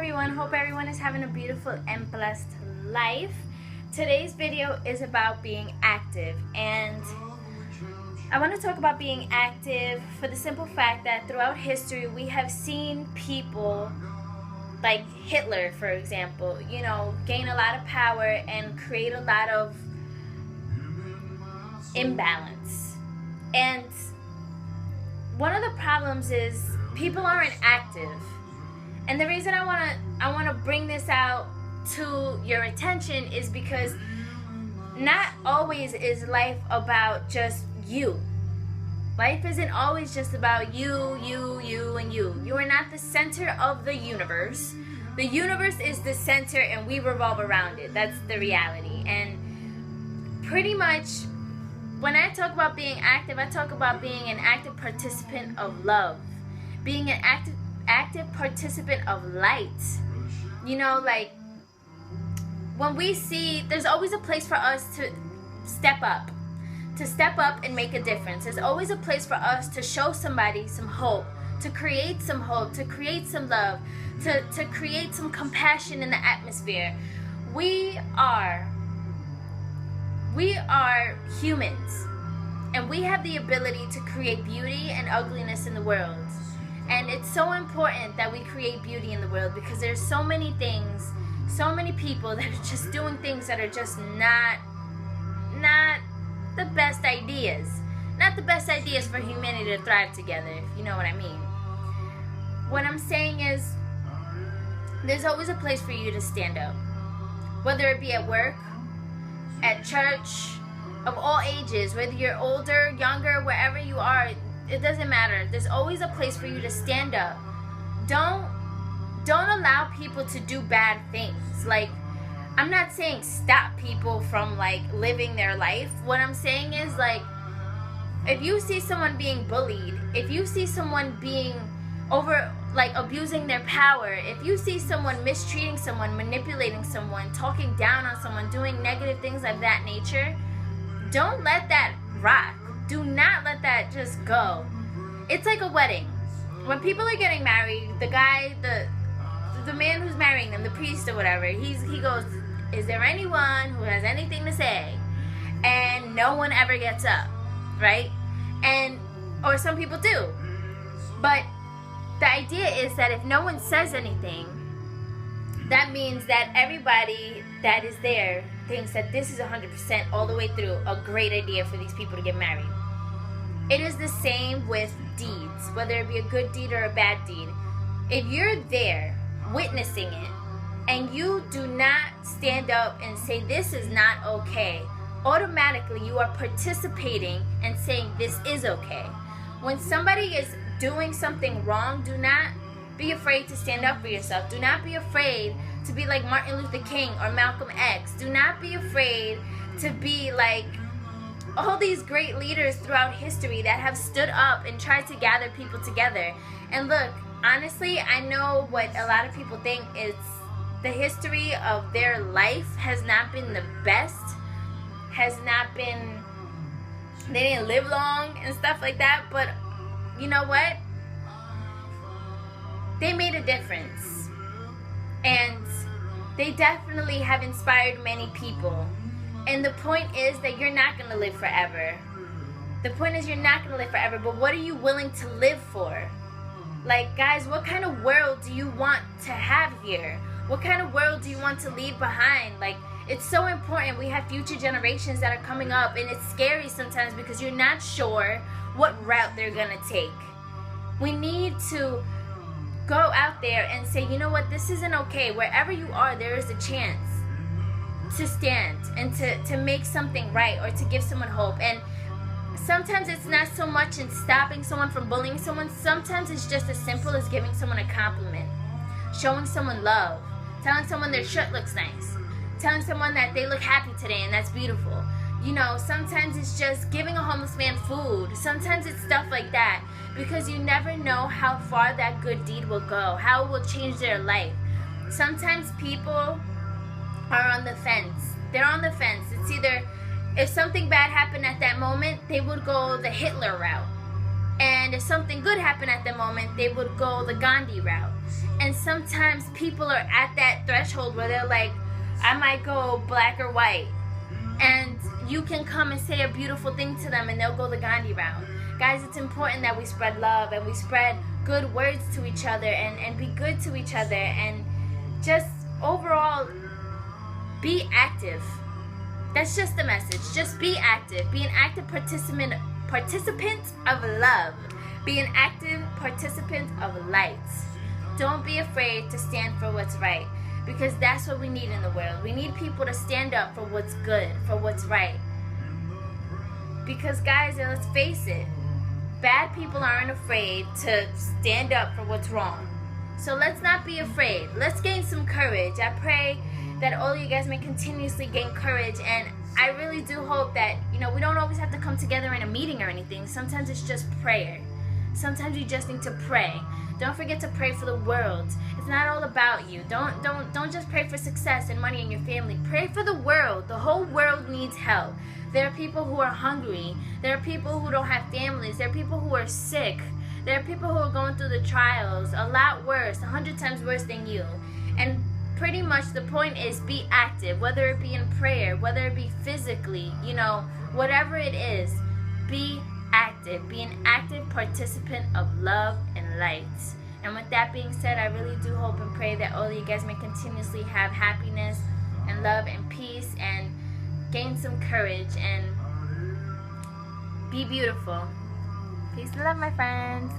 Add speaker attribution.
Speaker 1: everyone. Hope everyone is having a beautiful and blessed life. Today's video is about being active, and I want to talk about being active for the simple fact that throughout history we have seen people like Hitler, for example, gain a lot of power and create a lot of imbalance. And one of the problems is people aren't active. And the reason I want to bring this out to your attention is because not always is life about just you. Life isn't always just about you, and you. You are not the center of the universe. The universe is the center and we revolve around it. That's the reality. And pretty much when I talk about being active, I talk about being an active participant of love. Being an active participant of light. Like when we see, there's always a place for us to step up and make a difference. There's always a place for us to show somebody some hope, to create some hope, to create some love, to create some compassion in the atmosphere. We are humans, and we have the ability to create beauty and ugliness in the world. And it's so important that we create beauty in the world, because there's so many things, so many people that are just doing things that are just not the best ideas. Not the best ideas for humanity to thrive together, if you know what I mean. What I'm saying is, there's always a place for you to stand up. Whether it be at work, at church, of all ages, whether you're older, younger, wherever you are, it doesn't matter. There's always a place for you to stand up. Don't allow people to do bad things. Like, I'm not saying stop people from living their life. What I'm saying is, if you see someone being bullied, if you see someone being abusing their power, if you see someone mistreating someone, manipulating someone, talking down on someone, doing negative things of that nature, don't let that rock. Do not let that just go. It's like a wedding. When people are getting married, the guy, the man who's marrying them, the priest or whatever, he goes, "Is there anyone who has anything to say?" And no one ever gets up, right? Or some people do. But the idea is that if no one says anything, that means that everybody that is there thinks that this is 100% all the way through a great idea for these people to get married. It is the same with deeds, whether it be a good deed or a bad deed. If you're there witnessing it and you do not stand up and say this is not okay, automatically you are participating and saying this is okay. When somebody is doing something wrong, do not be afraid to stand up for yourself. Do not be afraid to be like Martin Luther King or Malcolm X. Do not be afraid to be like all these great leaders throughout history that have stood up and tried to gather people together. And look, honestly, I know what a lot of people think is the history of their life has not been the best, they didn't live long and stuff like that, but you know what? They made a difference. And they definitely have inspired many people. And the point is that you're not going to live forever. The point is you're not going to live forever, but what are you willing to live for? Guys, what kind of world do you want to have here? What kind of world do you want to leave behind? It's so important. We have future generations that are coming up, and it's scary sometimes because you're not sure what route they're going to take. We need to go out there and say, you know what, this isn't okay. Wherever you are, there is a chance to stand and to make something right, or to give someone hope. And sometimes it's not so much in stopping someone from bullying someone. Sometimes it's just as simple as giving someone a compliment, showing someone love, telling someone their shirt looks nice, telling someone that they look happy today and that's beautiful. Sometimes it's just giving a homeless man food. Sometimes it's stuff like that, because you never know how far that good deed will go, how it will change their life. Sometimes people are on the fence. They're on the fence. It's either, if something bad happened at that moment, they would go the Hitler route. And if something good happened at the moment, they would go the Gandhi route. And sometimes people are at that threshold where they're like, I might go black or white. And you can come and say a beautiful thing to them and they'll go the Gandhi route. Guys, it's important that we spread love and we spread good words to each other and be good to each other and just overall be active. That's just the message. Just be active. Be an active participant of love. Be an active participant of light. Don't be afraid to stand for what's right, because that's what we need in the world. We need people to stand up for what's good, for what's right. Because guys, let's face it, bad people aren't afraid to stand up for what's wrong. So let's not be afraid. Let's gain some courage. I pray that all of you guys may continuously gain courage, and I really do hope that, we don't always have to come together in a meeting or anything. Sometimes it's just prayer. Sometimes you just need to pray. Don't forget to pray for the world. It's not all about you. Don't just pray for success and money in your family. Pray for the world. The whole world needs help. There are people who are hungry. There are people who don't have families. There are people who are sick. There are people who are going through the trials a lot worse, 100 times worse than you. And pretty much the point is be active, whether it be in prayer, whether it be physically, whatever it is, be active. Be an active participant of love and light. And with that being said, I really do hope and pray that all of you guys may continuously have happiness and love and peace and gain some courage and be beautiful. Peace and love, my friends.